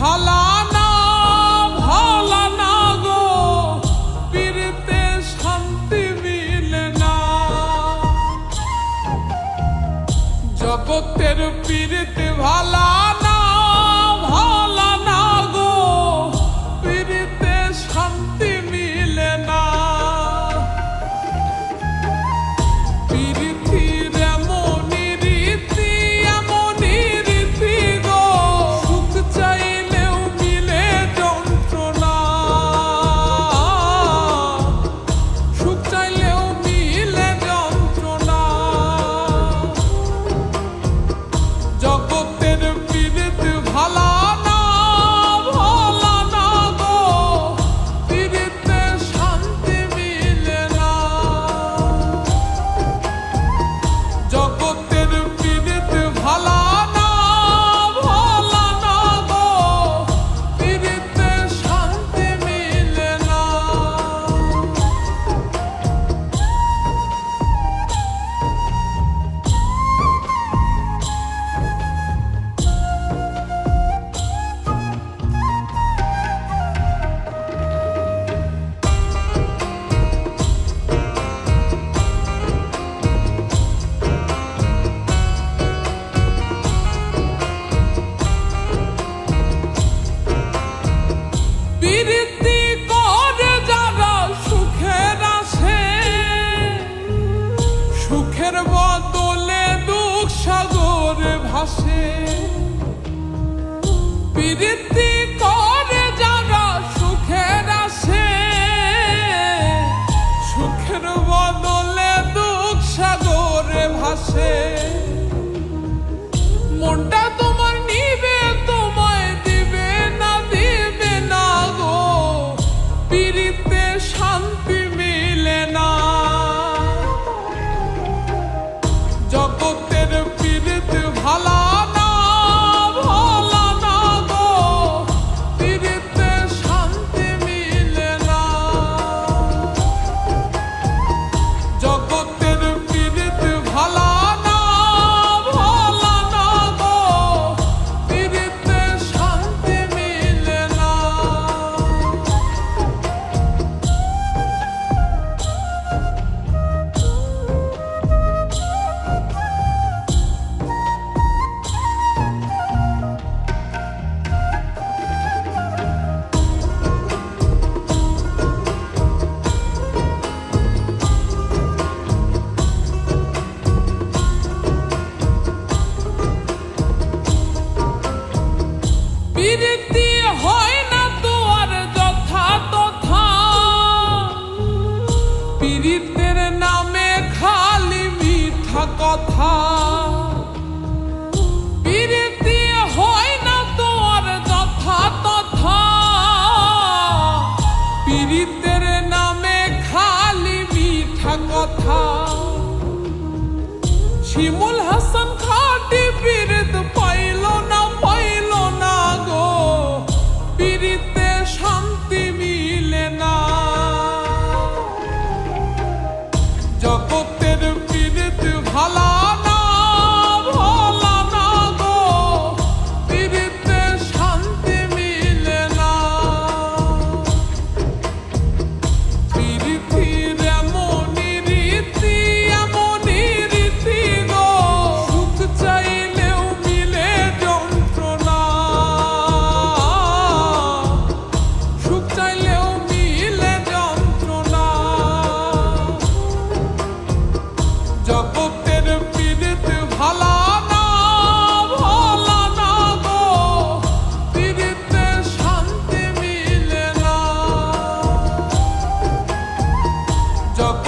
ভালা না ভালা না গো, পীড়িতে শান্তি মিলে না। জগতের পীড়িতে ভালা না ভালা না গো, পীড়িতে শান্তি মিলে না। পীড়িতির এমনই রীতি এমনই রীতি গো, সুখ চাইলেও মিলে যন্ত্রণা, সুখ চাইলেও মিলে যন্ত্রণা। জগতের পীড়িত ভালা না ভালা না গো, পীড়িতে শান্তি মিলে না। জগতের পীড়িত ভালা না ভালা না গো, পীড়িতে শান্তি মিলে না। পীড়িতি করে যারা সুখের আসে, সুখের বদলে দুঃখ সাগরে ভাসে। পীড়িতি করে যারা সুখের আসে, সুখের বদলে দুঃখ সাগরে ভাসে। মনটা তোমার নিবে তোমায় দিবে না দিবে না গো, পীড়িতে শান্তি মিলে না। জগতের পীড়িত ভালা না ভালা না গো, পীড়িতে শান্তি মিলে না। জগতের পীড়িত ভালা না ভালা না গো, পীড়িতে শান্তি মিলে না। পীড়িতি হয় না তো আর যথা তথা, পীড়িতের নামে খালি মিঠা কথা। পীড়িতি হয় না তো আর যথা তথা, পীড়িতের নামে খালি মিঠা কথা। শিমুল হাসান খাটি পীড়িত পাইল না পাইল না গো, পীড়িতে শান্তি মিলে না। জগতের পীড়িত ভালা না ভালা না গো, পীড়িতে শান্তি মিলে না। পীড়িতির এমনই রীতি এমনই রীতি গো, সুখ চাইলেও মিলে যন্ত্রণা, সুখ চাইলেও মিলে যন্ত্রণা। জগতের পীড়িত ভালা না ভালা না গো, পীড়িতে শান্তি মিলে না। জগতের